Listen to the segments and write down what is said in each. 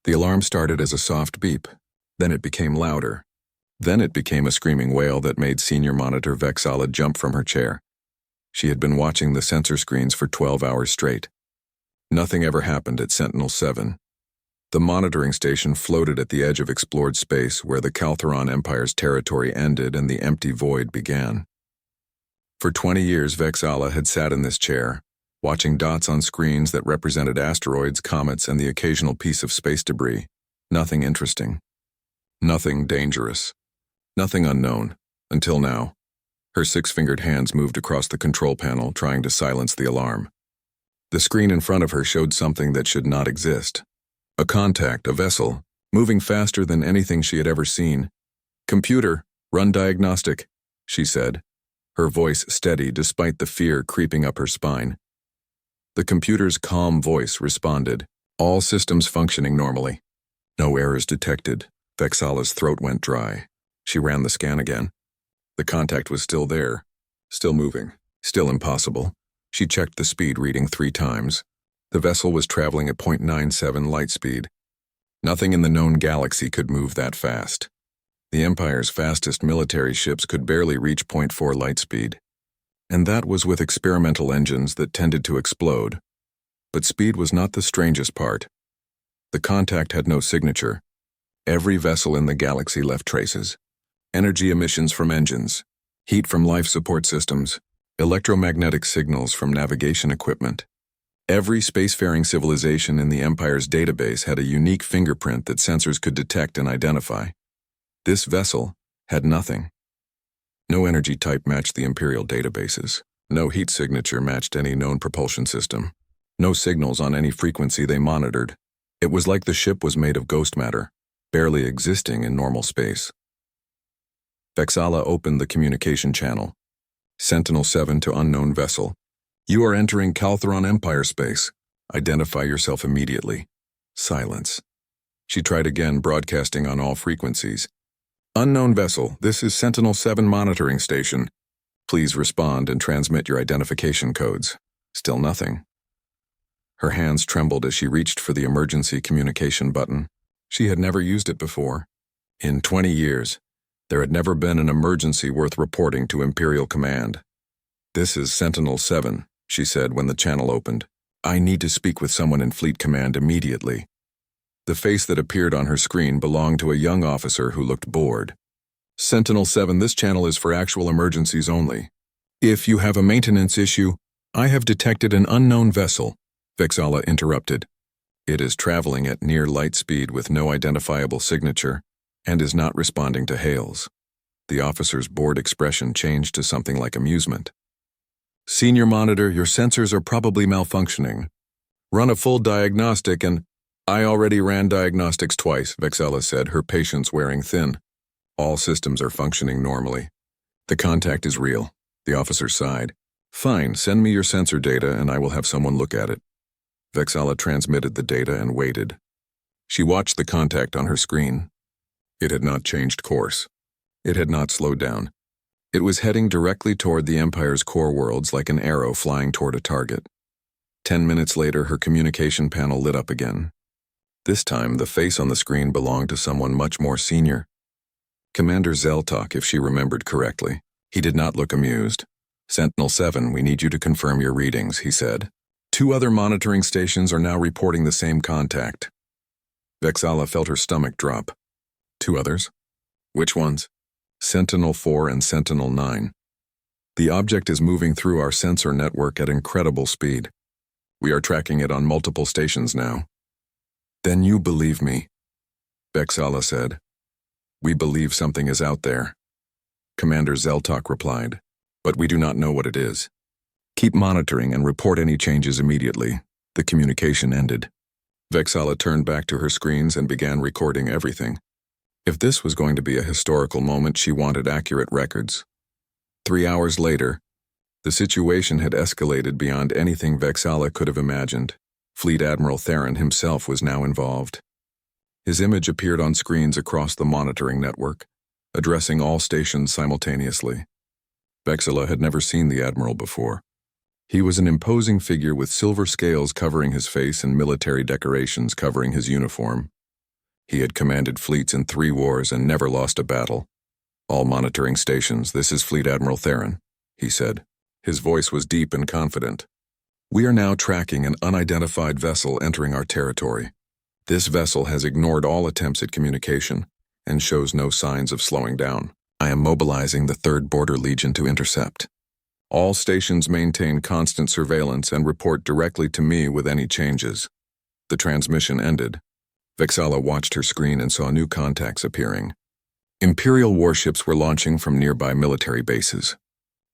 The alarm started as a soft beep. Then it became louder. Then it became a screaming wail that made Senior Monitor Vexala jump from her chair. She had been watching the sensor screens for 12 hours straight. Nothing ever happened at Sentinel-7. The monitoring station floated at the edge of explored space where the Caltheron Empire's territory ended and the empty void began. For 20 years, Vexala had sat in this chair, watching dots on screens that represented asteroids, comets, and the occasional piece of space debris. Nothing interesting. Nothing dangerous. Nothing unknown. Until now. Her six-fingered hands moved across the control panel, trying to silence the alarm. The screen in front of her showed something that should not exist. A contact, a vessel, moving faster than anything she had ever seen. "Computer, run diagnostic," she said, her voice steady despite the fear creeping up her spine. The computer's calm voice responded, "All systems functioning normally." No errors detected. Vexala's throat went dry. She ran the scan again. The contact was still there, still moving, still impossible. She checked the speed reading 3 times. The vessel was traveling at 0.97 light speed. Nothing in the known galaxy could move that fast. The Empire's fastest military ships could barely reach 0.4 light speed. And that was with experimental engines that tended to explode. But speed was not the strangest part. The contact had no signature. Every vessel in the galaxy left traces. Energy emissions from engines, heat from life support systems, electromagnetic signals from navigation equipment. Every spacefaring civilization in the Empire's database had a unique fingerprint that sensors could detect and identify. This vessel had nothing. No energy type matched the Imperial databases. No heat signature matched any known propulsion system. No signals on any frequency they monitored. It was like the ship was made of ghost matter, barely existing in normal space. Vexala opened the communication channel. Sentinel-7 to unknown vessel. "You are entering Caltheron Empire space. Identify yourself immediately." Silence. She tried again, broadcasting on all frequencies. "Unknown vessel, this is Sentinel-7 monitoring station. Please respond and transmit your identification codes." Still nothing. Her hands trembled as she reached for the emergency communication button. She had never used it before. In 20 years, there had never been an emergency worth reporting to Imperial Command. "This is Sentinel-7, she said when the channel opened. "I need to speak with someone in Fleet Command immediately." The face that appeared on her screen belonged to a young officer who looked bored. "Sentinel-7, this channel is for actual emergencies only. If you have a maintenance issue, I have detected an unknown vessel," Vexala interrupted. "It is traveling at near light speed with no identifiable signature and is not responding to hails." The officer's bored expression changed to something like amusement. "Senior Monitor, your sensors are probably malfunctioning. Run a full diagnostic and—" "I already ran diagnostics twice," Vexala said, her patience wearing thin. "All systems are functioning normally. The contact is real." The officer sighed. "Fine, send me your sensor data and I will have someone look at it." Vexala transmitted the data and waited. She watched the contact on her screen. It had not changed course. It had not slowed down. It was heading directly toward the Empire's core worlds like an arrow flying toward a target. 10 minutes later, her communication panel lit up again. This time, the face on the screen belonged to someone much more senior. Commander Zeltok, if she remembered correctly. He did not look amused. "Sentinel-7, we need you to confirm your readings," he said. "2 other monitoring stations are now reporting the same contact." Vexala felt her stomach drop. 2 others? Which ones? Sentinel-4 and Sentinel-9. "The object is moving through our sensor network at incredible speed. We are tracking it on multiple stations now." "Then you believe me," Vexala said. "We believe something is out there," Commander Zeltok replied, "but we do not know what it is. Keep monitoring and report any changes immediately." The communication ended. Vexala turned back to her screens and began recording everything. If this was going to be a historical moment, she wanted accurate records. 3 hours later, the situation had escalated beyond anything Vexala could have imagined. Fleet Admiral Theron himself was now involved. His image appeared on screens across the monitoring network, addressing all stations simultaneously. Vexala had never seen the Admiral before. He was an imposing figure with silver scales covering his face and military decorations covering his uniform. He had commanded fleets in 3 wars and never lost a battle. "All monitoring stations, this is Fleet Admiral Theron," he said. His voice was deep and confident. "We are now tracking an unidentified vessel entering our territory. This vessel has ignored all attempts at communication and shows no signs of slowing down. I am mobilizing the 3rd Border Legion to intercept. All stations maintain constant surveillance and report directly to me with any changes." The transmission ended. Vexala watched her screen and saw new contacts appearing. Imperial warships were launching from nearby military bases.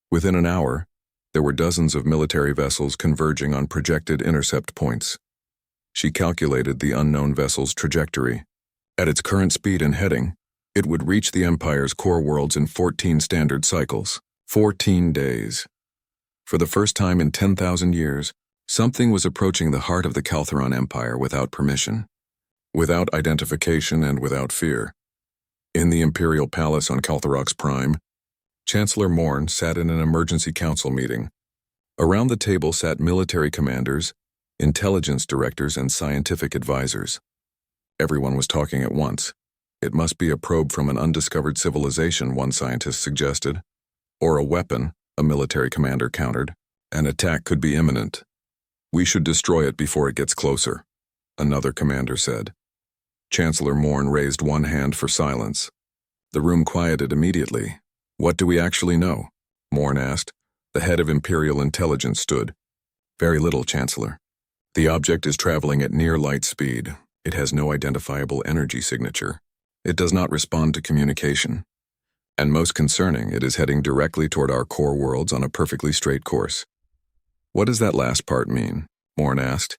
Within an hour, there were dozens of military vessels converging on projected intercept points. She calculated the unknown vessel's trajectory. At its current speed and heading, it would reach the Empire's core worlds in 14 standard cycles. 14 days. For the first time in 10,000 years, something was approaching the heart of the Caltheron Empire without permission, without identification, and without fear. In the Imperial Palace on Caltherox Prime, Chancellor Morn sat in an emergency council meeting. Around the table sat military commanders, intelligence directors, and scientific advisors. Everyone was talking at once. It must be a probe from an undiscovered civilization, one scientist suggested. Or a weapon, a military commander countered. An attack could be imminent. "We should destroy it before it gets closer," another commander said. Chancellor Morn raised one hand for silence. The room quieted immediately. "What do we actually know?" Morn asked. The head of Imperial Intelligence stood. "Very little, Chancellor. The object is traveling at near light speed. It has no identifiable energy signature. It does not respond to communication. And most concerning, it is heading directly toward our core worlds on a perfectly straight course." "What does that last part mean?" Morn asked.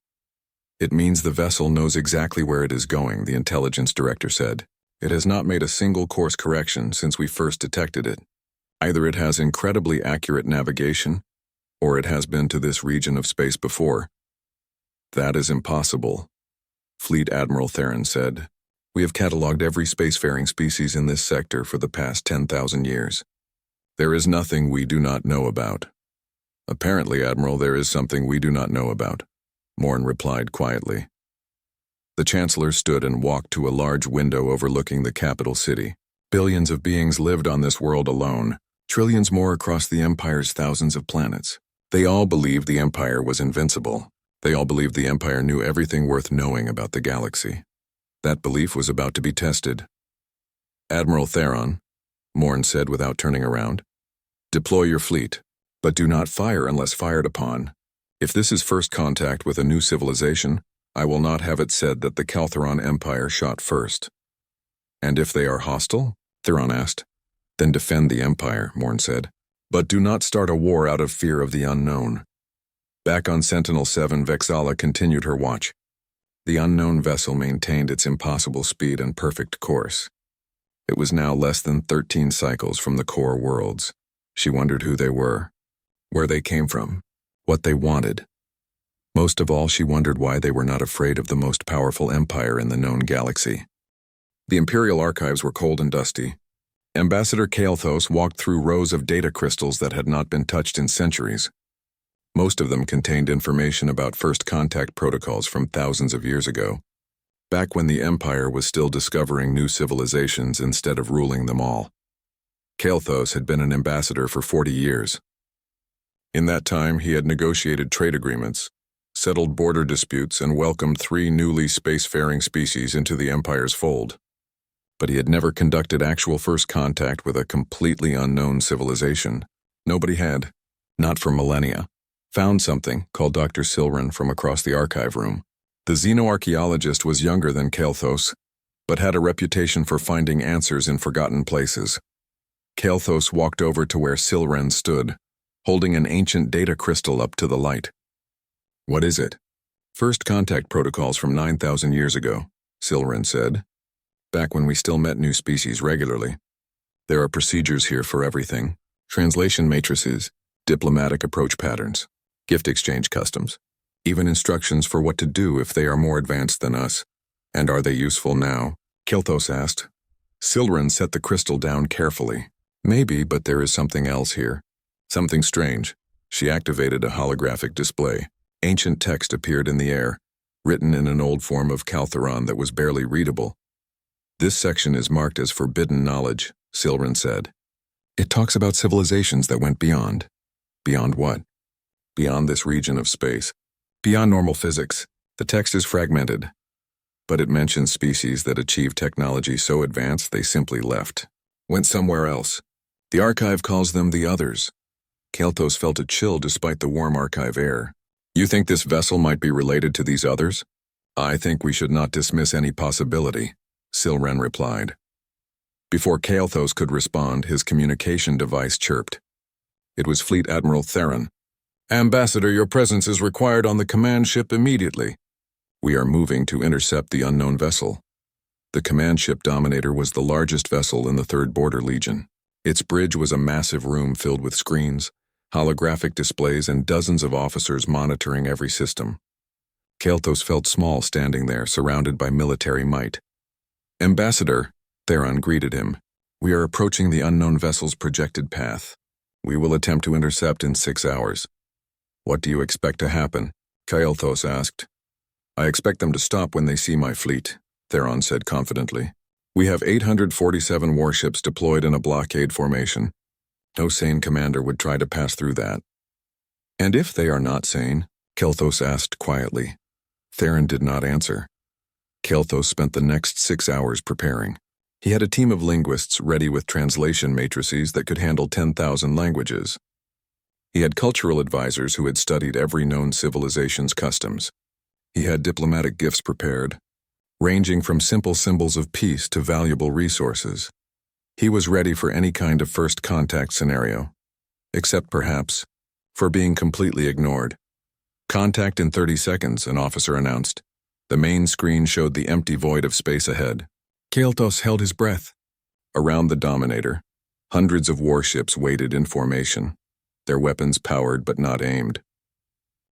"It means the vessel knows exactly where it is going," the intelligence director said. "It has not made a single course correction since we first detected it. Either it has incredibly accurate navigation, or it has been to this region of space before." "That is impossible," Fleet Admiral Theron said. "We have cataloged every spacefaring species in this sector for the past 10,000 years. There is nothing we do not know about." "Apparently, Admiral, there is something we do not know about," Morn replied quietly. The Chancellor stood and walked to a large window overlooking the capital city. Billions of beings lived on this world alone, trillions more across the Empire's thousands of planets. They all believed the Empire was invincible. They all believed the Empire knew everything worth knowing about the galaxy. That belief was about to be tested. "Admiral Theron," Morn said without turning around, "deploy your fleet, but do not fire unless fired upon. If this is first contact with a new civilization, I will not have it said that the Caltheron Empire shot first." "And if they are hostile?" Theron asked. "Then defend the Empire," Morn said. "But do not start a war out of fear of the unknown." Back on Sentinel-7, Vexala continued her watch. The unknown vessel maintained its impossible speed and perfect course. It was now less than 13 cycles from the core worlds. She wondered who they were, where they came from, what they wanted. Most of all, she wondered why they were not afraid of the most powerful empire in the known galaxy. The Imperial archives were cold and dusty. Ambassador Kael'thos walked through rows of data crystals that had not been touched in centuries. Most of them contained information about first contact protocols from thousands of years ago, back when the Empire was still discovering new civilizations instead of ruling them all. Kael'thos had been an ambassador for 40 years. In that time, he had negotiated trade agreements, settled border disputes, and welcomed 3 newly spacefaring species into the Empire's fold. But he had never conducted actual first contact with a completely unknown civilization. Nobody had, not for millennia. Found something, called Dr. Silren from across the archive room. The xenoarchaeologist was younger than Kael'thos, but had a reputation for finding answers in forgotten places. Kael'thos walked over to where Silren stood, holding an ancient data crystal up to the light. "What is it?" "First contact protocols from 9,000 years ago," Silren said. "Back when we still met new species regularly. There are procedures here for everything. Translation matrices, diplomatic approach patterns, gift exchange customs, even instructions for what to do if they are more advanced than us." "And are they useful now?" Kael'thos asked. Silren set the crystal down carefully. "Maybe, but there is something else here. Something strange." She activated a holographic display. Ancient text appeared in the air, written in an old form of Caltheron that was barely readable. This section is marked as forbidden knowledge, Silren said. It talks about civilizations that went beyond. Beyond what? Beyond this region of space. Beyond normal physics. The text is fragmented, but it mentions species that achieved technology so advanced they simply left. Went somewhere else. The archive calls them the others. Kael'thas felt a chill despite the warm archive air. You think this vessel might be related to these others? I think we should not dismiss any possibility, Silren replied. Before Kael'thas could respond, his communication device chirped. It was Fleet Admiral Theron. Ambassador, your presence is required on the command ship immediately. We are moving to intercept the unknown vessel. The command ship Dominator was the largest vessel in the 3rd Border Legion. Its bridge was a massive room filled with screens, holographic displays, and dozens of officers monitoring every system. Kael'thas felt small standing there, surrounded by military might. Ambassador, Theron greeted him. We are approaching the unknown vessel's projected path. We will attempt to intercept in 6 hours. What do you expect to happen? Kael'thas asked. I expect them to stop when they see my fleet, Theron said confidently. We have 847 warships deployed in a blockade formation. No sane commander would try to pass through that. And if they are not sane? Kael'thas asked quietly. Theron did not answer. Kael'thas spent the next 6 hours preparing. He had a team of linguists ready with translation matrices that could handle 10,000 languages. He had cultural advisors who had studied every known civilization's customs. He had diplomatic gifts prepared, ranging from simple symbols of peace to valuable resources. He was ready for any kind of first contact scenario, except perhaps for being completely ignored. Contact in 30 seconds, an officer announced. The main screen showed the empty void of space ahead. Kael'thas held his breath. Around the Dominator, hundreds of warships waited in formation, their weapons powered but not aimed.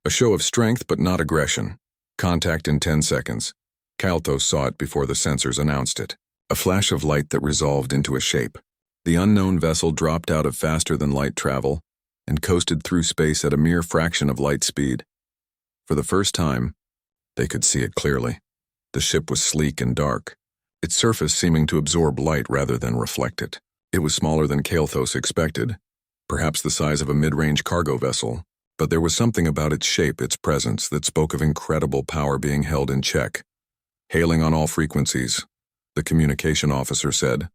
A show of strength but not aggression. Contact in 10 seconds. Kael'thas saw it before the sensors announced it. A flash of light that resolved into a shape. The unknown vessel dropped out of faster-than-light travel and coasted through space at a mere fraction of light speed. For the first time, they could see it clearly. The ship was sleek and dark, its surface seeming to absorb light rather than reflect it. It was smaller than Kael'thas expected, perhaps the size of a mid-range cargo vessel, but there was something about its shape, its presence, that spoke of incredible power being held in check. Hailing on all frequencies, the communication officer said.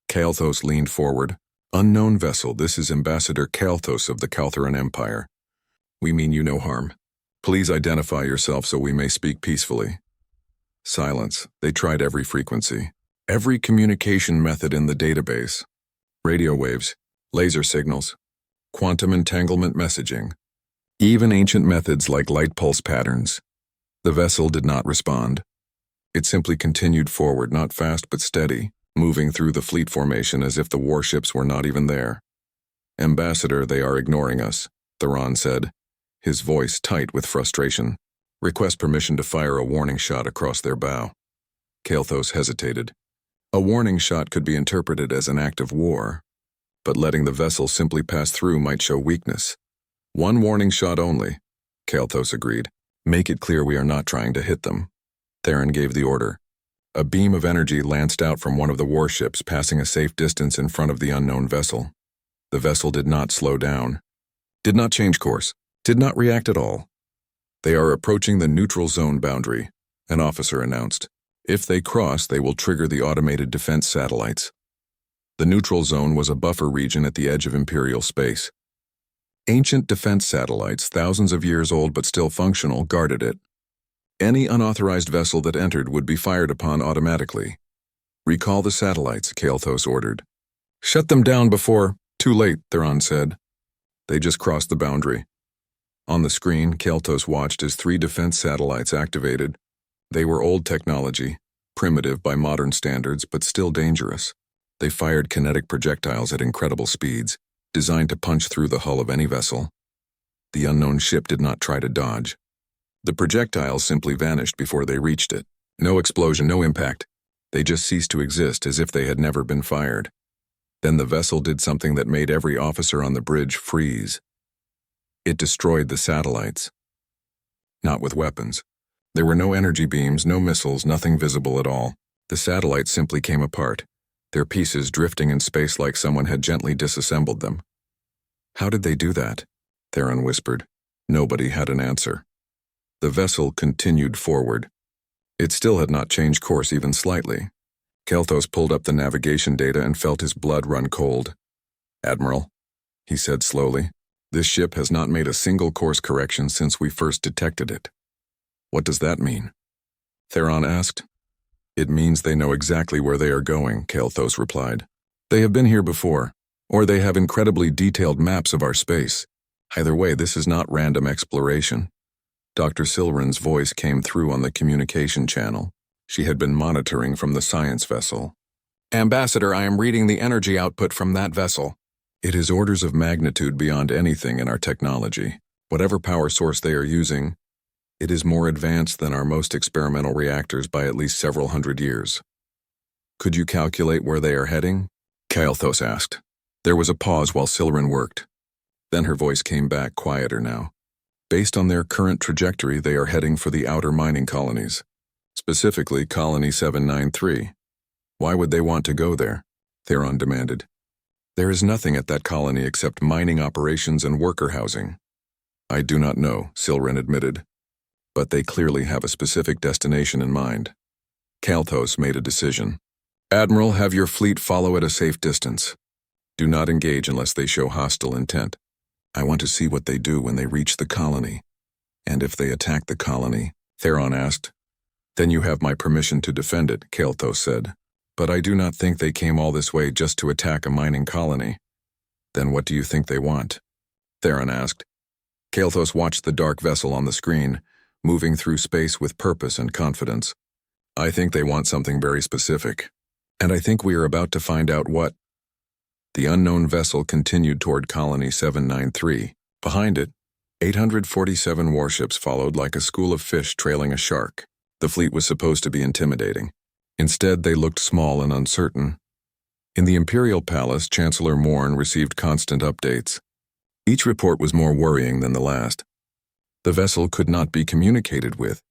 Kael'thas leaned forward. Unknown vessel, this is Ambassador Kael'thas of the Kaltheran Empire. We mean you no harm. Please identify yourself so we may speak peacefully. Silence. They tried every frequency, every communication method in the database. Radio waves, laser signals, quantum entanglement messaging, even ancient methods like light pulse patterns. The vessel did not respond. It simply continued forward, not fast but steady, moving through the fleet formation as if the warships were not even there. Ambassador, they are ignoring us, Theron said, his voice tight with frustration. Request permission to fire a warning shot across their bow. Kael'thas hesitated. A warning shot could be interpreted as an act of war, but letting the vessel simply pass through might show weakness. One warning shot only, Kael'thas agreed. Make it clear we are not trying to hit them. Theron gave the order. A beam of energy lanced out from one of the warships, passing a safe distance in front of the unknown vessel. The vessel did not slow down, did not change course, did not react at all. They are approaching the neutral zone boundary, an officer announced. If they cross, they will trigger the automated defense satellites. The neutral zone was a buffer region at the edge of Imperial space. Ancient defense satellites, thousands of years old but still functional, guarded it. Any unauthorized vessel that entered would be fired upon automatically. Recall the satellites, Kael'thas ordered. Shut them down before... Too late, Theron said. They just crossed the boundary. On the screen, Kael'thas watched as 3 defense satellites activated. They were old technology, primitive by modern standards, but still dangerous. They fired kinetic projectiles at incredible speeds, designed to punch through the hull of any vessel. The unknown ship did not try to dodge. The projectiles simply vanished before they reached it. No explosion, no impact. They just ceased to exist as if they had never been fired. Then the vessel did something that made every officer on the bridge freeze. It destroyed the satellites. Not with weapons. There were no energy beams, no missiles, nothing visible at all. The satellites simply came apart, their pieces drifting in space like someone had gently disassembled them. How did they do that? Theron whispered. Nobody had an answer. The vessel continued forward. It still had not changed course even slightly. Kelthos pulled up the navigation data and felt his blood run cold. "Admiral," he said slowly, "this ship has not made a single course correction since we first detected it." "What does that mean?" Theron asked. "It means they know exactly where they are going," Kelthos replied. "They have been here before, or they have incredibly detailed maps of our space. Either way, this is not random exploration." Dr. Silrin's voice came through on the communication channel. She had been monitoring from the science vessel. "Ambassador, I am reading the energy output from that vessel. It is orders of magnitude beyond anything in our technology. Whatever power source they are using, it is more advanced than our most experimental reactors by at least several hundred years." "Could you calculate where they are heading?" Kelthos asked. There was a pause while Silrin worked. Then her voice came back, quieter now. "Based on their current trajectory, they are heading for the outer mining colonies, specifically Colony 793. "Why would they want to go there?" Theron demanded. "There is nothing at that colony except mining operations and worker housing." "I do not know," Silrin admitted. "But they clearly have a specific destination in mind." Kelthos made a decision. "Admiral, have your fleet follow at a safe distance. Do not engage unless they show hostile intent. I want to see what they do when they reach the colony." "And if they attack the colony?" Theron asked. "Then you have my permission to defend it," Kelthos said. "But I do not think they came all this way just to attack a mining colony." "Then what do you think they want?" Theron asked. Kelthos watched the dark vessel on the screen, moving through space with purpose and confidence. "I think they want something very specific. And I think we are about to find out what." The unknown vessel continued toward Colony 793. Behind it, 847 warships followed like a school of fish trailing a shark. The fleet was supposed to be intimidating. Instead, they looked small and uncertain. In the Imperial Palace, Chancellor Morn received constant updates. Each report was more worrying than the last. The vessel could not be communicated with.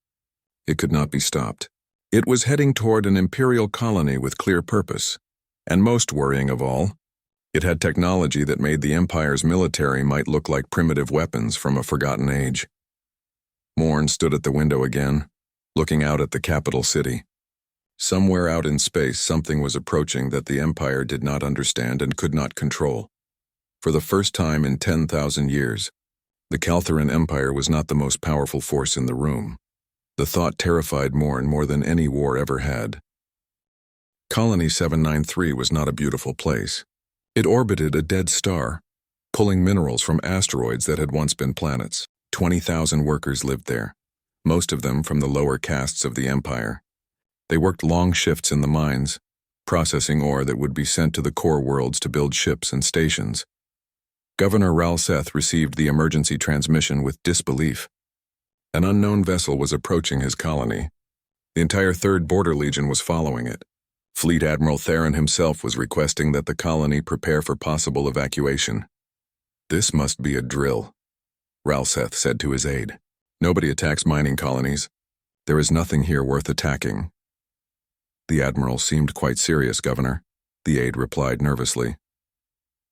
It could not be stopped. It was heading toward an Imperial colony with clear purpose. And most worrying of all, it had technology that made the Empire's military might look like primitive weapons from a forgotten age. Morn stood at the window again, looking out at the capital city. Somewhere out in space, something was approaching that the Empire did not understand and could not control. For the first time in 10,000 years, the Kaltheran Empire was not the most powerful force in the room. The thought terrified Morn more than any war ever had. Colony 793 was not a beautiful place. It orbited a dead star, pulling minerals from asteroids that had once been planets. 20,000 workers lived there, most of them from the lower castes of the Empire. They worked long shifts in the mines, processing ore that would be sent to the core worlds to build ships and stations. Governor Ralseth received the emergency transmission with disbelief. An unknown vessel was approaching his colony. The entire 3rd Border Legion was following it. Fleet Admiral Theron himself was requesting that the colony prepare for possible evacuation. "This must be a drill," Ralseth said to his aide. "Nobody attacks mining colonies. There is nothing here worth attacking." "The Admiral seemed quite serious, Governor," the aide replied nervously.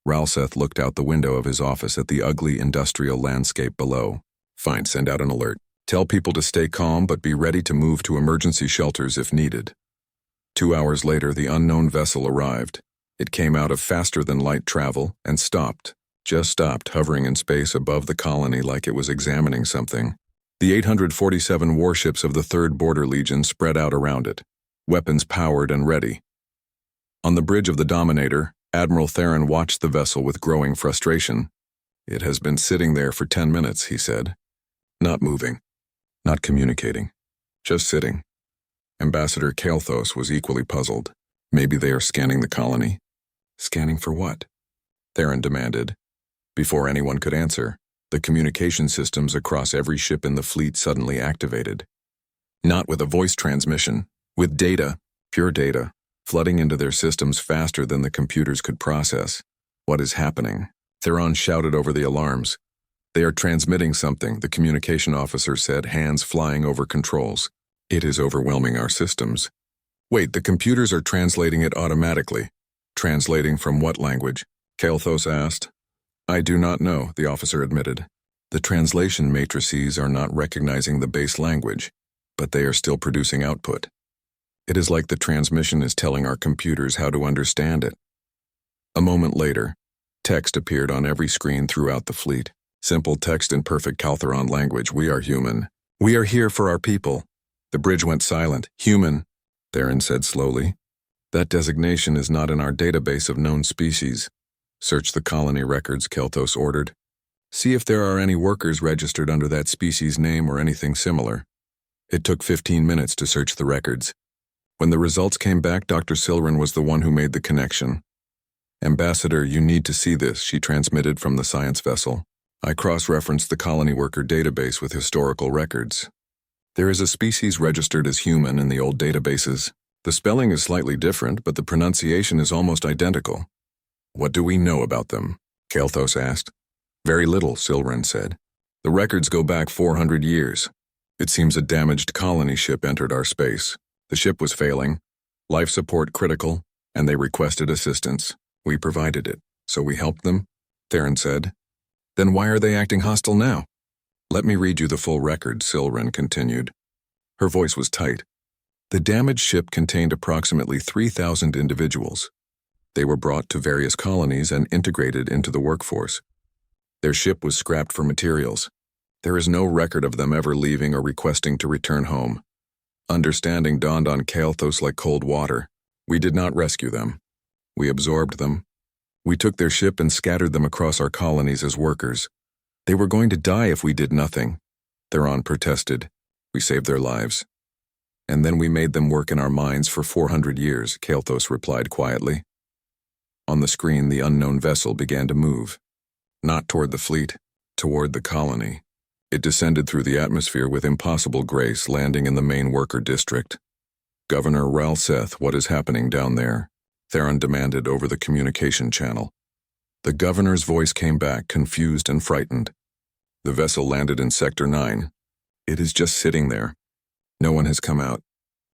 Ralseth looked out the window of his office at the ugly industrial landscape below. "Fine, send out an alert. Tell people to stay calm but be ready to move to emergency shelters if needed." 2 hours later, the unknown vessel arrived. It came out of faster-than-light travel and stopped, just stopped, hovering in space above the colony like it was examining something. The 847 warships of the 3rd Border Legion spread out around it, weapons powered and ready. On the bridge of the Dominator, Admiral Theron watched the vessel with growing frustration. "It has been sitting there for 10 minutes, he said. "Not moving, not communicating, just sitting." Ambassador Kelthos was equally puzzled. "Maybe they are scanning the colony." "Scanning for what?" Theron demanded. Before anyone could answer, the communication systems across every ship in the fleet suddenly activated. Not with a voice transmission, with data, pure data, flooding into their systems faster than the computers could process. "What is happening?" Theron shouted over the alarms. "They are transmitting something," the communication officer said, hands flying over controls. "It is overwhelming our systems." Wait, the computers are translating it automatically. Translating from what language? Kael'thas asked. I do not know, the officer admitted. The translation matrices are not recognizing the base language, but they are still producing output. It is like the transmission is telling our computers how to understand it. A moment later, text appeared on every screen throughout the fleet. Simple text in perfect Kaltheron language. We are human. We are here for our people. The bridge went silent. Human, Theron said slowly. That designation is not in our database of known species. Search the colony records, Kael'thas ordered. See if there are any workers registered under that species name or anything similar. It took 15 minutes to search the records. When the results came back, Dr. Silren was the one who made the connection. Ambassador, you need to see this, she transmitted from the science vessel. I cross-referenced the colony worker database with historical records. There is a species registered as human in the old databases. The spelling is slightly different, but the pronunciation is almost identical. What do we know about them? Kael'thas asked. Very little, Silren said. The records go back 400 years. It seems a damaged colony ship entered our space. The ship was failing, life support critical, and they requested assistance. We provided it, so we helped them, Theron said. Then why are they acting hostile now? Let me read you the full record, Silren continued. Her voice was tight. The damaged ship contained approximately 3,000 individuals. They were brought to various colonies and integrated into the workforce. Their ship was scrapped for materials. There is no record of them ever leaving or requesting to return home. Understanding dawned on Kael'thas like cold water. We did not rescue them. We absorbed them. We took their ship and scattered them across our colonies as workers. They were going to die if we did nothing. Theron protested. We saved their lives. And then we made them work in our mines for 400 years, Kael'thas replied quietly. On the screen, the unknown vessel began to move. Not toward the fleet, toward the colony. It descended through the atmosphere with impossible grace, landing in the main worker district. Governor Ralseth, what is happening down there? Theron demanded over the communication channel. The governor's voice came back, confused and frightened. The vessel landed in Sector 9. It is just sitting there. No one has come out.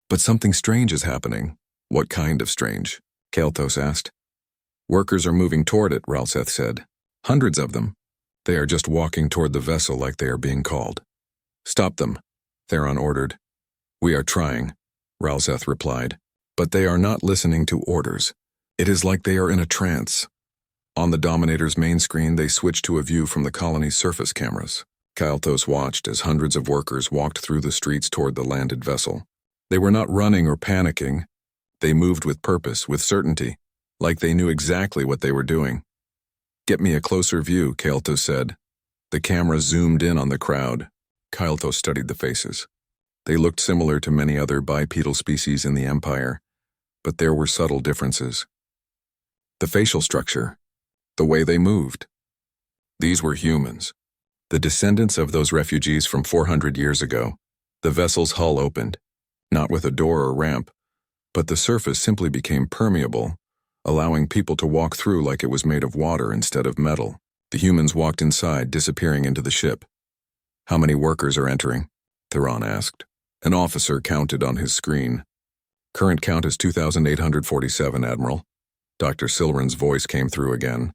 But something strange is happening. What kind of strange? Kael'thas asked. Workers are moving toward it, Ralseth said. Hundreds of them. They are just walking toward the vessel like they are being called. Stop them, Theron ordered. We are trying, Ralseth replied. But they are not listening to orders. It is like they are in a trance. On the Dominator's main screen, they switched to a view from the colony's surface cameras. Kael'thas watched as hundreds of workers walked through the streets toward the landed vessel. They were not running or panicking. They moved with purpose, with certainty, like they knew exactly what they were doing. Get me a closer view, Kael'thas said. The camera zoomed in on the crowd. Kael'thas studied the faces. They looked similar to many other bipedal species in the Empire, but there were subtle differences. The facial structure, the way they moved. These were humans, the descendants of those refugees from 400 years ago. The vessel's hull opened, not with a door or ramp, but the surface simply became permeable, allowing people to walk through like it was made of water instead of metal. The humans walked inside, disappearing into the ship. How many workers are entering? Theron asked. An officer counted on his screen. Current count is 2,847, Admiral. Dr. Silren's voice came through again.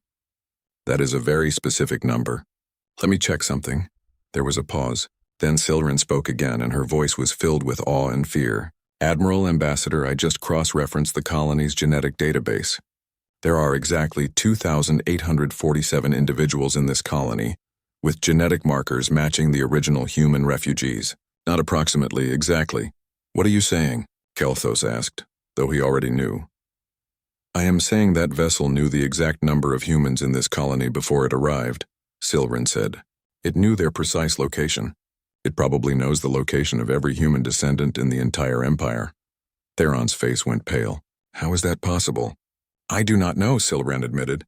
That is a very specific number. Let me check something. There was a pause. Then Silren spoke again, and her voice was filled with awe and fear. Admiral, Ambassador, I just cross-referenced the colony's genetic database. There are exactly 2,847 individuals in this colony, with genetic markers matching the original human refugees. Not approximately, exactly. What are you saying? Kael'thas asked, though he already knew. I am saying that vessel knew the exact number of humans in this colony before it arrived, Silren said. It knew their precise location. It probably knows the location of every human descendant in the entire Empire. Theron's face went pale. How is that possible? I do not know, Silren admitted.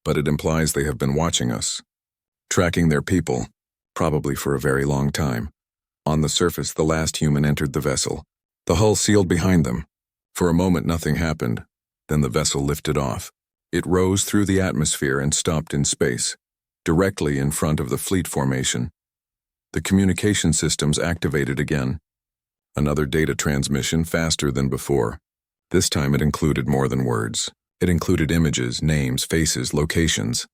But it implies they have been watching us, tracking their people, probably for a very long time. On the surface, the last human entered the vessel. The hull sealed behind them. For a moment, nothing happened. Then the vessel lifted off. It rose through the atmosphere and stopped in space, directly in front of the fleet formation. The communication systems activated again. Another data transmission faster than before. This time it included more than words. It included images, names, faces, locations.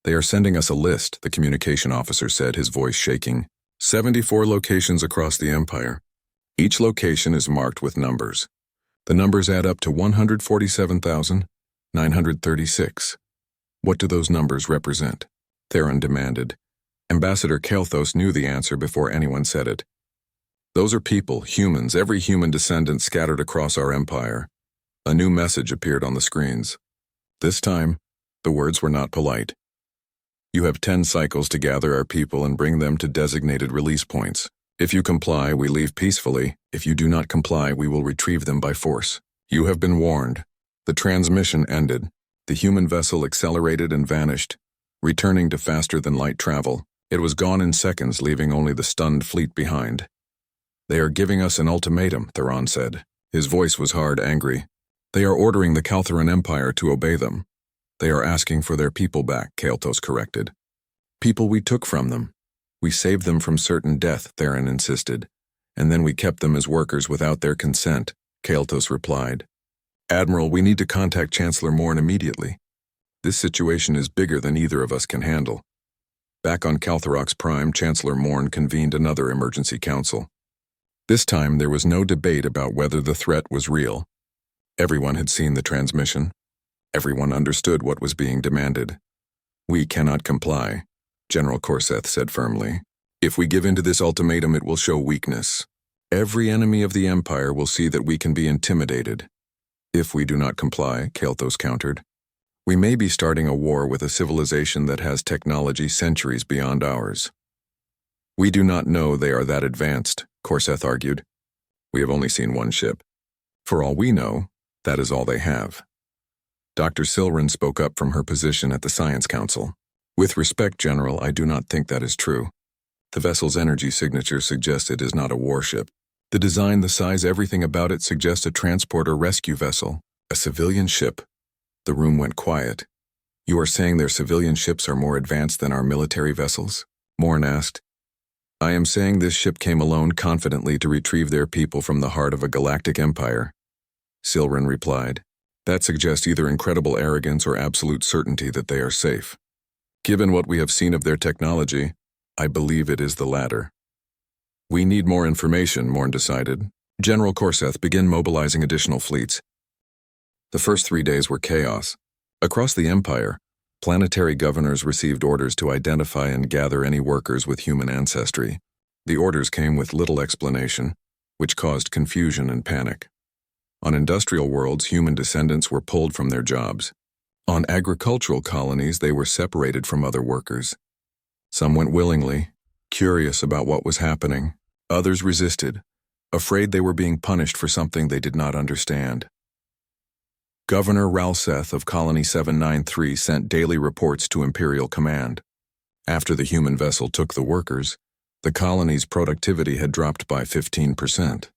They are sending us a list, the communication officer said, his voice shaking. 74 locations across the Empire. Each location is marked with numbers. The numbers add up to 147,936. What do those numbers represent? Theron demanded. Ambassador Kael'thas knew the answer before anyone said it. Those are people, humans, every human descendant scattered across our empire. A new message appeared on the screens. This time, the words were not polite. You have 10 cycles to gather our people and bring them to designated release points. If you comply, we leave peacefully. If you do not comply, we will retrieve them by force. You have been warned. The transmission ended. The human vessel accelerated and vanished, returning to faster-than-light travel. It was gone in seconds, leaving only the stunned fleet behind. They are giving us an ultimatum, Theron said. His voice was hard, angry. They are ordering the Kaltheran Empire to obey them. They are asking for their people back, Kael'thas corrected. People we took from them. We saved them from certain death, Theron insisted. And then we kept them as workers without their consent, Kael'thas replied. Admiral, we need to contact Chancellor Morn immediately. This situation is bigger than either of us can handle. Back on Kaltherox Prime, Chancellor Morn convened another emergency council. This time there was no debate about whether the threat was real. Everyone had seen the transmission. Everyone understood what was being demanded. We cannot comply, General Korseth said firmly. If we give in to this ultimatum, it will show weakness. Every enemy of the Empire will see that we can be intimidated. If we do not comply, Kael'thas countered, we may be starting a war with a civilization that has technology centuries beyond ours. We do not know they are that advanced, Korseth argued. We have only seen one ship. For all we know, that is all they have. Dr. Silren spoke up from her position at the Science Council. With respect, General, I do not think that is true. The vessel's energy signature suggests it is not a warship. The design, the size, everything about it suggests a transport or rescue vessel, a civilian ship. The room went quiet. You are saying their civilian ships are more advanced than our military vessels? Morn asked. I am saying this ship came alone confidently to retrieve their people from the heart of a galactic empire. Silren replied. That suggests either incredible arrogance or absolute certainty that they are safe. Given what we have seen of their technology, I believe it is the latter. We need more information, Morn decided. General Korseth, begin mobilizing additional fleets. The first 3 days were chaos. Across the Empire, planetary governors received orders to identify and gather any workers with human ancestry. The orders came with little explanation, which caused confusion and panic. On industrial worlds, human descendants were pulled from their jobs. On agricultural colonies, they were separated from other workers. Some went willingly, curious about what was happening. Others resisted, afraid they were being punished for something they did not understand. Governor Ralseth of Colony 793 sent daily reports to Imperial Command. After the human vessel took the workers, the colony's productivity had dropped by 15%.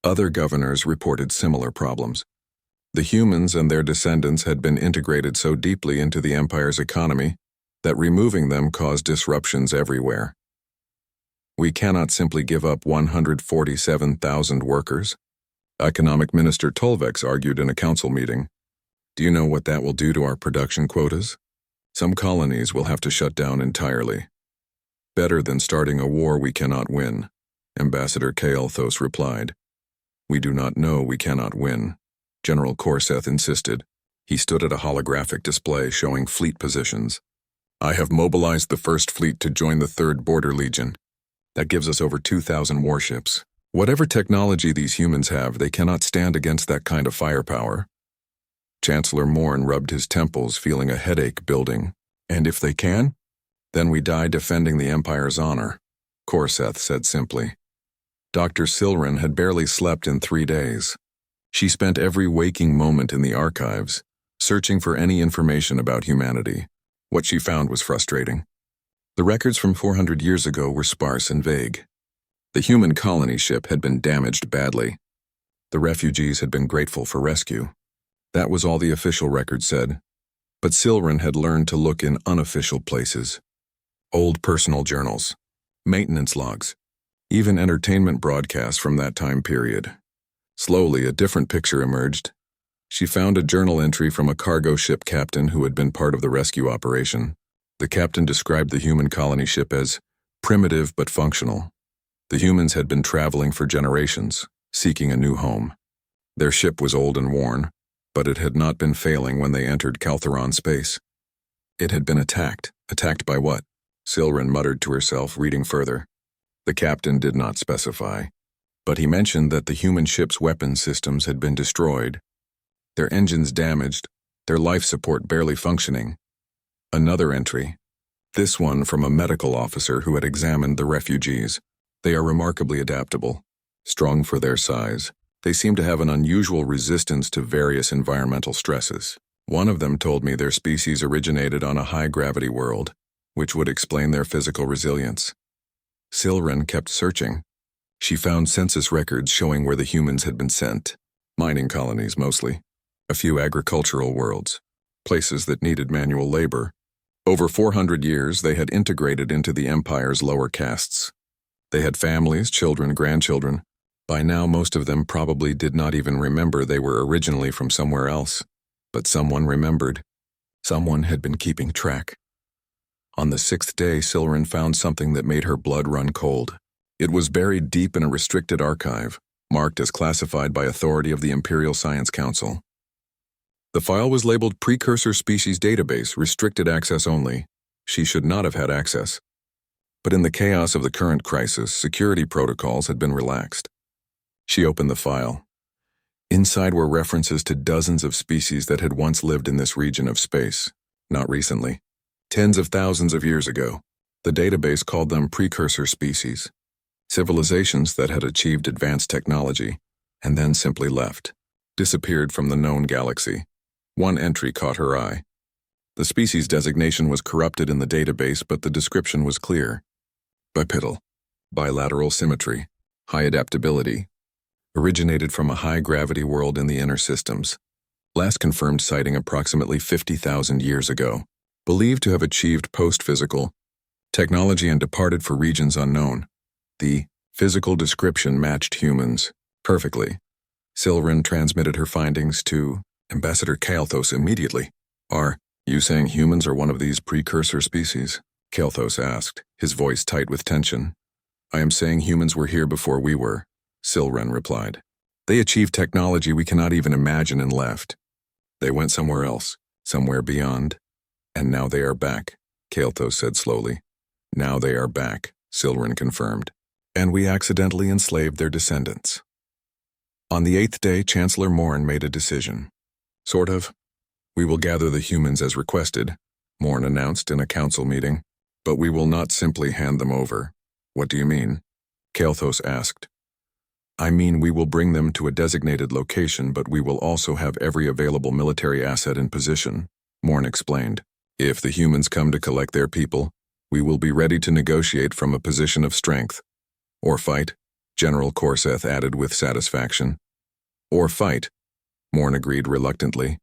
Other governors reported similar problems. The humans and their descendants had been integrated so deeply into the Empire's economy that removing them caused disruptions everywhere. We cannot simply give up 147,000 workers, Economic Minister Tolvex argued in a council meeting. Do you know what that will do to our production quotas? Some colonies will have to shut down entirely. Better than starting a war we cannot win, Ambassador Kael'thas replied. We do not know we cannot win, General Korseth insisted. He stood at a holographic display showing fleet positions. I have mobilized the First Fleet to join the 3rd Border Legion. That gives us over 2,000 warships. Whatever technology these humans have, they cannot stand against that kind of firepower. Chancellor Morn rubbed his temples, feeling a headache building. And if they can? Then we die defending the Empire's honor, Korseth said simply. Dr. Silren had barely slept in 3 days. She spent every waking moment in the archives, searching for any information about humanity. What she found was frustrating. The records from 400 years ago were sparse and vague. The human colony ship had been damaged badly. The refugees had been grateful for rescue. That was all the official record said. But Silren had learned to look in unofficial places. Old personal journals, maintenance logs, even entertainment broadcasts from that time period. Slowly, a different picture emerged. She found a journal entry from a cargo ship captain who had been part of the rescue operation. The captain described the human colony ship as primitive but functional. The humans had been traveling for generations, seeking a new home. Their ship was old and worn, but it had not been failing when they entered Caltheron space. It had been attacked. Attacked by what? Silren muttered to herself, reading further. The captain did not specify, but he mentioned that the human ship's weapon systems had been destroyed, their engines damaged, their life support barely functioning. Another entry, this one from a medical officer who had examined the refugees. They are remarkably adaptable, strong for their size. They seem to have an unusual resistance to various environmental stresses. One of them told me their species originated on a high-gravity world, which would explain their physical resilience. Silren kept searching. She found census records showing where the humans had been sent. Mining colonies, mostly. A few agricultural worlds. Places that needed manual labor. Over 400 years, they had integrated into the Empire's lower castes. They had families, children, grandchildren. By now, most of them probably did not even remember they were originally from somewhere else. But someone remembered. Someone had been keeping track. On the 6th day, Silren found something that made her blood run cold. It was buried deep in a restricted archive, marked as classified by authority of the Imperial Science Council. The file was labeled Precursor Species Database, restricted access only. She should not have had access. But in the chaos of the current crisis, security protocols had been relaxed. She opened the file. Inside were references to dozens of species that had once lived in this region of space. Not recently. Tens of thousands of years ago. The database called them precursor species. Civilizations that had achieved advanced technology, and then simply left. Disappeared from the known galaxy. One entry caught her eye. The species designation was corrupted in the database, but the description was clear. Bipedal. Bilateral symmetry. High adaptability. Originated from a high-gravity world in the inner systems. Last confirmed sighting approximately 50,000 years ago. Believed to have achieved post-physical technology and departed for regions unknown. The physical description matched humans perfectly. Silren transmitted her findings to Ambassador Kael'thas immediately. Are you saying humans are one of these precursor species? Kael'thas asked, his voice tight with tension. I am saying humans were here before we were, Silren replied. They achieved technology we cannot even imagine and left. They went somewhere else, somewhere beyond. And now they are back, Kael'thas said slowly. Now they are back, Silren confirmed. And we accidentally enslaved their descendants. On the 8th day, Chancellor Morn made a decision. Sort of. We will gather the humans as requested, Morn announced in a council meeting, but we will not simply hand them over. What do you mean? Kael'thas asked. I mean we will bring them to a designated location, but we will also have every available military asset in position, Morn explained. If the humans come to collect their people, we will be ready to negotiate from a position of strength. Or fight, General Korseth added with satisfaction. Or fight, Morn agreed reluctantly.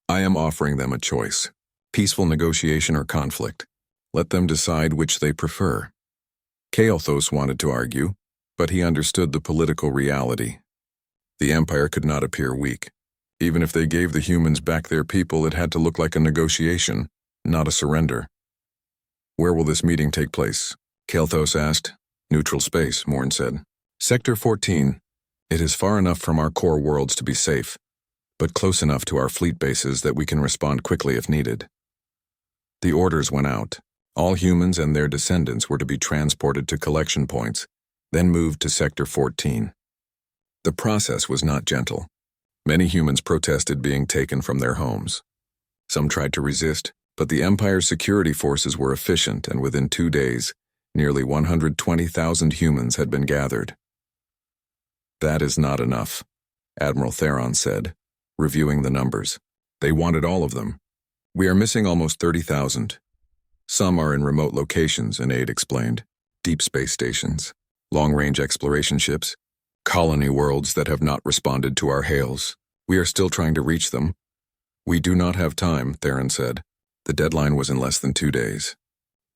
I am offering them a choice. Peaceful negotiation or conflict. Let them decide which they prefer. Kael'thas wanted to argue, but he understood the political reality. The Empire could not appear weak. Even if they gave the humans back their people, it had to look like a negotiation, not a surrender. Where will this meeting take place? Kael'thas asked. Neutral space, Morn said. Sector 14. It is far enough from our core worlds to be safe, but close enough to our fleet bases that we can respond quickly if needed. The orders went out. All humans and their descendants were to be transported to collection points, then moved to Sector 14. The process was not gentle. Many humans protested being taken from their homes. Some tried to resist, but the Empire's security forces were efficient, and within 2 days, nearly 120,000 humans had been gathered. That is not enough, Admiral Theron said, reviewing the numbers. They wanted all of them. We are missing almost 30,000. Some are in remote locations, an aide explained. Deep space stations, long-range exploration ships, colony worlds that have not responded to our hails. We are still trying to reach them. We do not have time, Theron said. The deadline was in less than 2 days.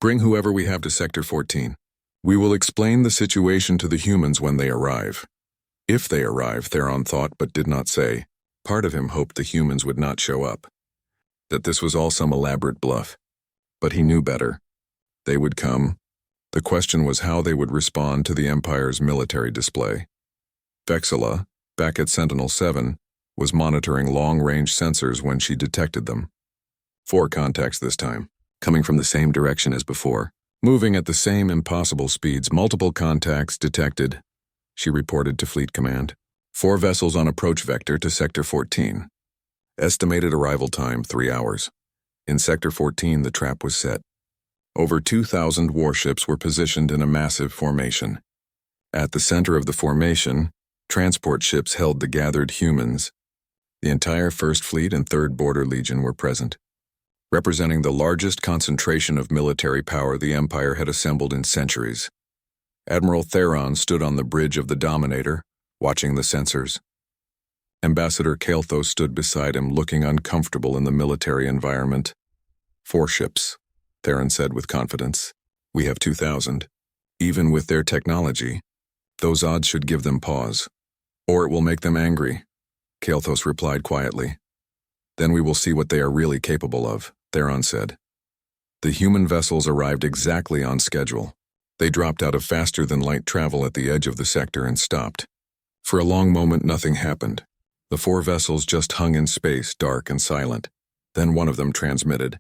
Bring whoever we have to Sector 14. We will explain the situation to the humans when they arrive. If they arrive, Theron thought but did not say. Part of him hoped the humans would not show up, that this was all some elaborate bluff. But he knew better. They would come. The question was how they would respond to the Empire's military display. Vexilla, back at Sentinel-7, was monitoring long-range sensors when she detected them. 4 contacts this time, coming from the same direction as before. Moving at the same impossible speeds, multiple contacts detected, she reported to Fleet Command. 4 vessels on approach vector to Sector 14. Estimated arrival time 3 hours. In Sector 14, the trap was set. Over 2,000 warships were positioned in a massive formation. At the center of the formation, transport ships held the gathered humans. The entire 1st Fleet and 3rd Border Legion were present, representing the largest concentration of military power the Empire had assembled in centuries. Admiral Theron stood on the bridge of the Dominator, watching the sensors. Ambassador Kael'thas stood beside him, looking uncomfortable in the military environment. 4 ships, Theron said with confidence. We have 2,000. Even with their technology, those odds should give them pause. Or it will make them angry, Kael'thas replied quietly. Then we will see what they are really capable of, Theron said. The human vessels arrived exactly on schedule. They dropped out of faster-than-light travel at the edge of the sector and stopped. For a long moment, nothing happened. The 4 vessels just hung in space, dark and silent. Then one of them transmitted.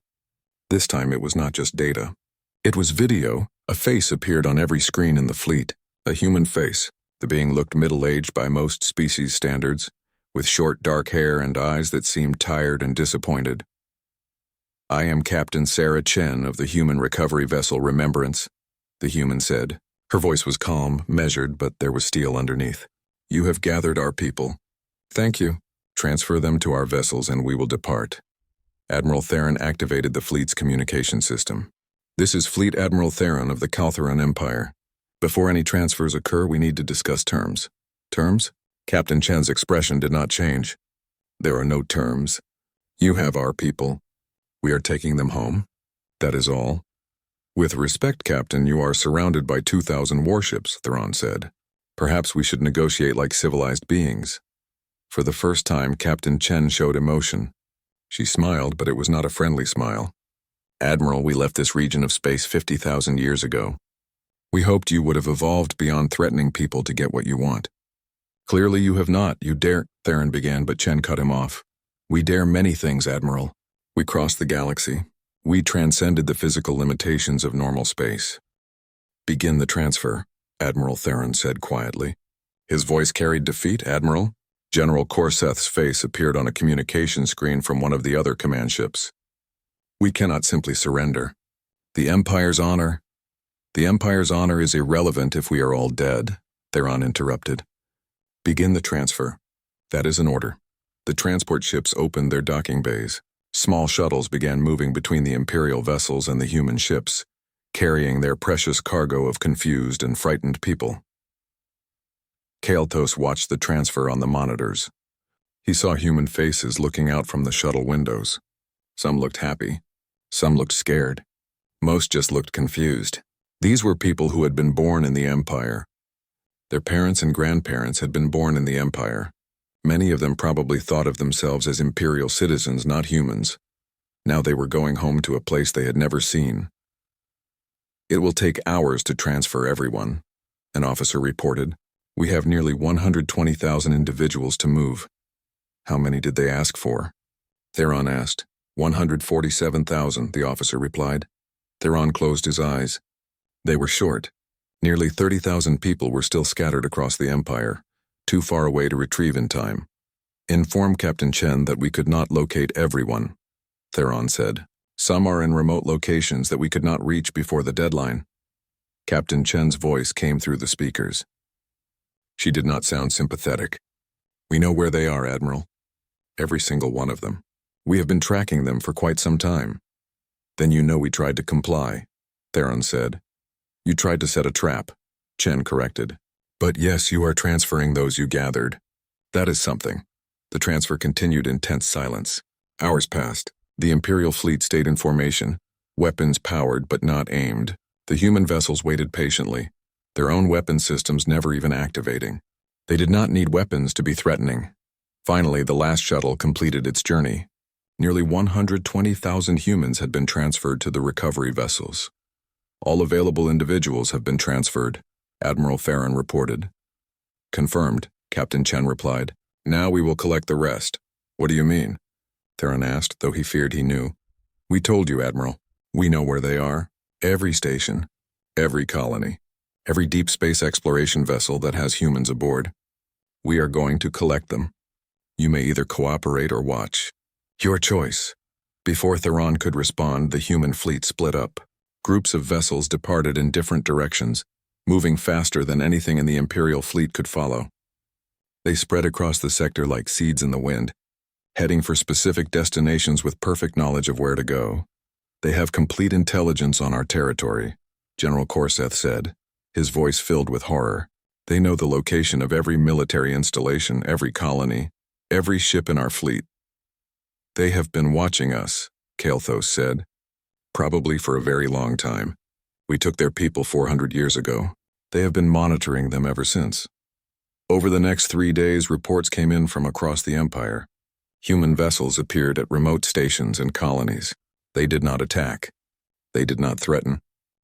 This time it was not just data. It was video. A face appeared on every screen in the fleet. A human face. The being looked middle-aged by most species standards, with short dark hair and eyes that seemed tired and disappointed. I am Captain Sarah Chen of the human recovery vessel Remembrance, the human said. Her voice was calm, measured, but there was steel underneath. You have gathered our people. Thank you. Transfer them to our vessels and we will depart. Admiral Theron activated the fleet's communication system. This is Fleet Admiral Theron of the Kaltheron Empire. Before any transfers occur, we need to discuss terms. Terms? Captain Chen's expression did not change. There are no terms. You have our people. We are taking them home. That is all. With respect, Captain, you are surrounded by 2,000 warships, Theron said. Perhaps we should negotiate like civilized beings. For the first time, Captain Chen showed emotion. She smiled, but it was not a friendly smile. Admiral, we left this region of space 50,000 years ago. We hoped you would have evolved beyond threatening people to get what you want. Clearly you have not. You dare, Theron began, but Chen cut him off. We dare many things, Admiral. We crossed the galaxy. We transcended the physical limitations of normal space. Begin the transfer, Admiral Theron said quietly. His voice carried defeat, Admiral. General Corseth's face appeared on a communication screen from one of the other command ships. We cannot simply surrender. The Empire's honor is irrelevant if we are all dead, Theron interrupted. Begin the transfer. That is an order. The transport ships opened their docking bays. Small shuttles began moving between the Imperial vessels and the human ships, carrying their precious cargo of confused and frightened people. Kael'thas watched the transfer on the monitors. He saw human faces looking out from the shuttle windows. Some looked happy. Some looked scared. Most just looked confused. These were people who had been born in the Empire. Their parents and grandparents had been born in the Empire. Many of them probably thought of themselves as Imperial citizens, not humans. Now they were going home to a place they had never seen. It will take hours to transfer everyone, an officer reported. We have nearly 120,000 individuals to move. How many did they ask for? Theron asked. 147,000, the officer replied. Theron closed his eyes. They were short. Nearly 30,000 people were still scattered across the Empire, too far away to retrieve in time. Inform Captain Chen that we could not locate everyone, Theron said. Some are in remote locations that we could not reach before the deadline. Captain Chen's voice came through the speakers. She did not sound sympathetic. We know where they are, Admiral. Every single one of them. We have been tracking them for quite some time. Then you know we tried to comply, Theron said. You tried to set a trap, Chen corrected. But yes, you are transferring those you gathered. That is something. The transfer continued in tense silence. Hours passed. The Imperial fleet stayed in formation, weapons powered but not aimed. The human vessels waited patiently, their own weapon systems never even activating. They did not need weapons to be threatening. Finally, the last shuttle completed its journey. Nearly 120,000 humans had been transferred to the recovery vessels. All available individuals have been transferred, Admiral Farron reported. Confirmed, Captain Chen replied. Now we will collect the rest. What do you mean? Theron asked, though he feared he knew. We told you, Admiral. We know where they are. Every station, every colony, every deep space exploration vessel that has humans aboard. We are going to collect them. You may either cooperate or watch. Your choice. Before Theron could respond, the human fleet split up. Groups of vessels departed in different directions, moving faster than anything in the Imperial fleet could follow. They spread across the sector like seeds in the wind, heading for specific destinations with perfect knowledge of where to go. They have complete intelligence on our territory, General Corseth said, his voice filled with horror. They know the location of every military installation, every colony, every ship in our fleet. They have been watching us, Kael'thas said. Probably for a very long time. We took their people 400 years ago. They have been monitoring them ever since. Over the next 3 days, reports came in from across the Empire. Human vessels appeared at remote stations and colonies. They did not attack. They did not threaten.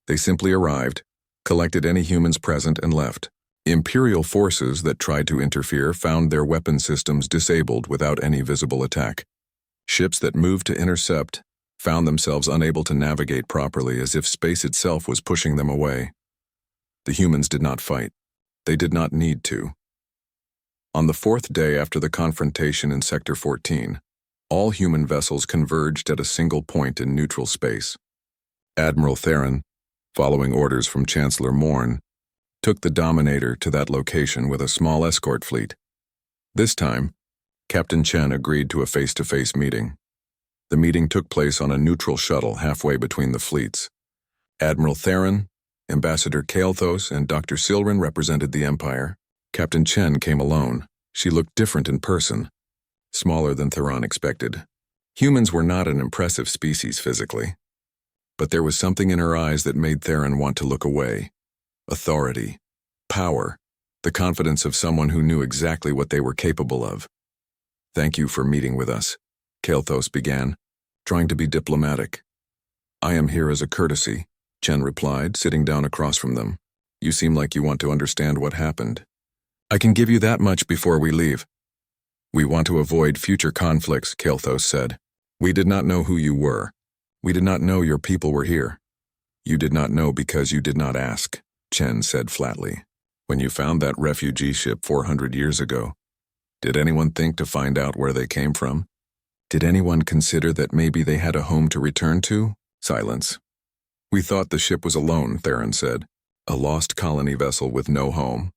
They simply arrived, collected any humans present, and left. Imperial forces that tried to interfere found their weapon systems disabled without any visible attack. Ships that moved to intercept found themselves unable to navigate properly, as if space itself was pushing them away. The humans did not fight. They did not need to. On the 4th day after the confrontation in Sector 14, all human vessels converged at a single point in neutral space. Admiral Theron, following orders from Chancellor Morn, took the Dominator to that location with a small escort fleet. This time, Captain Chen agreed to a face-to-face meeting. The meeting took place on a neutral shuttle halfway between the fleets. Admiral Theron, Ambassador Kael'thas, and Dr. Silren represented the Empire. Captain Chen came alone. She looked different in person, smaller than Theron expected. Humans were not an impressive species physically, but there was something in her eyes that made Theron want to look away. Authority, power, the confidence of someone who knew exactly what they were capable of. Thank you for meeting with us, Kael'thas began, trying to be diplomatic. I am here as a courtesy, Chen replied, sitting down across from them. You seem like you want to understand what happened. I can give you that much before we leave. We want to avoid future conflicts, Kael'thas said. We did not know who you were. We did not know your people were here. You did not know because you did not ask, Chen said flatly. When you found that refugee ship 400 years ago, did anyone think to find out where they came from? Did anyone consider that maybe they had a home to return to? Silence. We thought the ship was alone, Theron said. A lost colony vessel with no home.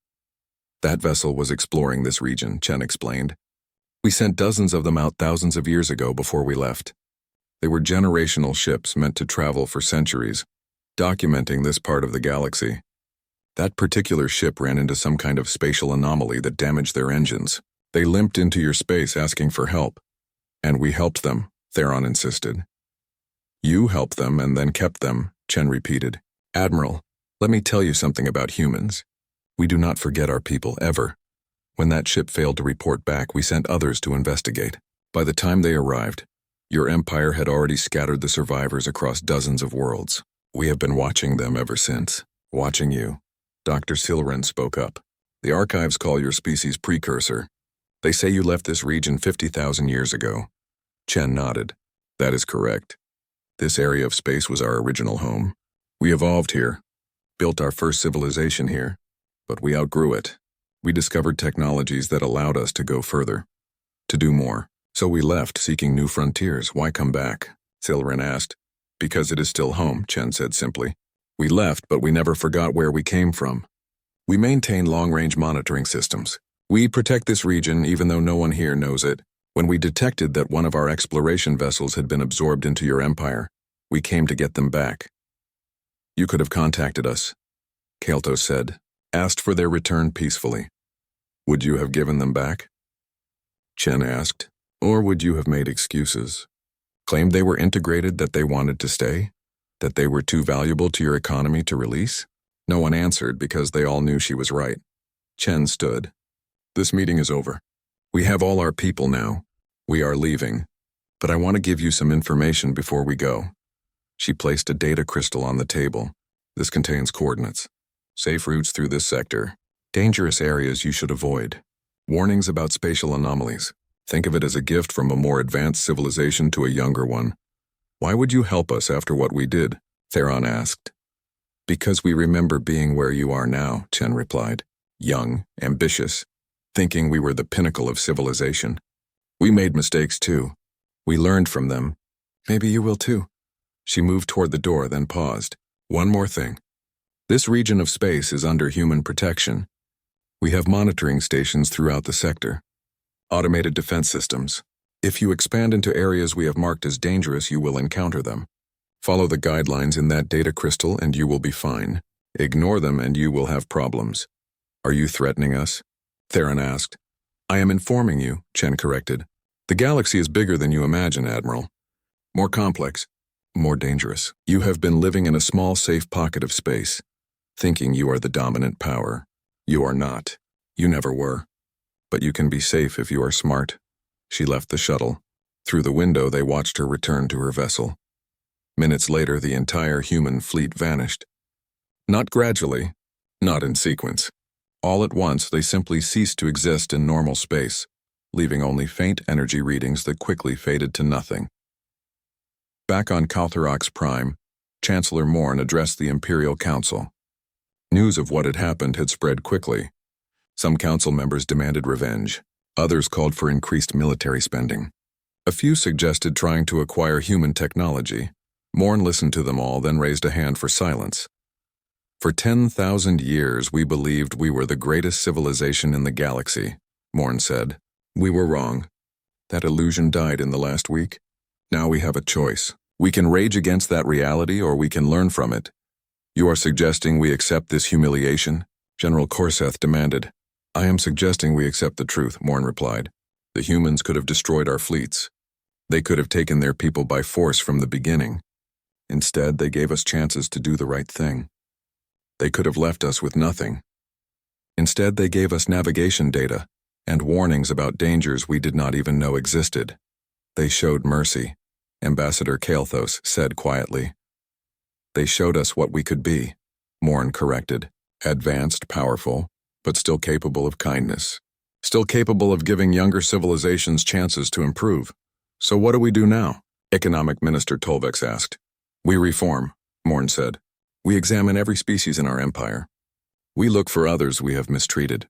That vessel was exploring this region, Chen explained. We sent dozens of them out thousands of years ago before we left. They were generational ships meant to travel for centuries, documenting this part of the galaxy. That particular ship ran into some kind of spatial anomaly that damaged their engines. They limped into your space asking for help. And we helped them, Theron insisted. You helped them and then kept them, Chen repeated. Admiral, let me tell you something about humans. We do not forget our people, ever. When that ship failed to report back, we sent others to investigate. By the time they arrived, your empire had already scattered the survivors across dozens of worlds. We have been watching them ever since. Watching you. Dr. Silren spoke up. The archives call your species precursor. They say you left this region 50,000 years ago. Chen nodded. That is correct. This area of space was our original home. We evolved here, built our first civilization here, but we outgrew it. We discovered technologies that allowed us to go further, to do more. So we left, seeking new frontiers. Why come back? Silren asked. Because it is still home, Chen said simply. We left, but we never forgot where we came from. We maintain long-range monitoring systems. We protect this region even though no one here knows it. When we detected that one of our exploration vessels had been absorbed into your empire, we came to get them back. You could have contacted us, Kael'thas said, asked for their return peacefully. Would you have given them back? Chen asked, or would you have made excuses? Claimed they were integrated, that they wanted to stay? That they were too valuable to your economy to release? No one answered because they all knew she was right. Chen stood. This meeting is over. We have all our people now. We are leaving. But I want to give you some information before we go. She placed a data crystal on the table. This contains coordinates. Safe routes through this sector. Dangerous areas you should avoid. Warnings about spatial anomalies. Think of it as a gift from a more advanced civilization to a younger one. Why would you help us after what we did? Theron asked. Because we remember being where you are now, Chen replied. Young, ambitious, thinking we were the pinnacle of civilization. We made mistakes too. We learned from them. Maybe you will too. She moved toward the door, then paused. One more thing. This region of space is under human protection. We have monitoring stations throughout the sector. Automated defense systems. If you expand into areas we have marked as dangerous, you will encounter them. Follow the guidelines in that data crystal and you will be fine. Ignore them and you will have problems. Are you threatening us? Theron asked. I am informing you, Chen corrected. The galaxy is bigger than you imagine, Admiral. More complex, more dangerous. You have been living in a small, safe pocket of space, thinking you are the dominant power. You are not. You never were. But you can be safe if you are smart. She left the shuttle. Through the window, they watched her return to her vessel. Minutes later, the entire human fleet vanished. Not gradually, not in sequence. All at once, they simply ceased to exist in normal space, leaving only faint energy readings that quickly faded to nothing. Back on Kaltherox Prime, Chancellor Morn addressed the Imperial Council. News of what had happened had spread quickly. Some council members demanded revenge. Others called for increased military spending. A few suggested trying to acquire human technology. Morn listened to them all, then raised a hand for silence. For 10,000 years, we believed we were the greatest civilization in the galaxy, Morn said. We were wrong. That illusion died in the last week. Now we have a choice. We can rage against that reality or we can learn from it. You are suggesting we accept this humiliation? General Corseth demanded. I am suggesting we accept the truth, Morn replied. The humans could have destroyed our fleets. They could have taken their people by force from the beginning. Instead, they gave us chances to do the right thing. They could have left us with nothing. Instead, they gave us navigation data and warnings about dangers we did not even know existed. They showed mercy, Ambassador Kalthos said quietly. They showed us what we could be, Morn corrected. Advanced, powerful, but still capable of kindness. Still capable of giving younger civilizations chances to improve. So what do we do now? Economic Minister Tolvex asked. We reform, Morn said. We examine every species in our empire. We look for others we have mistreated.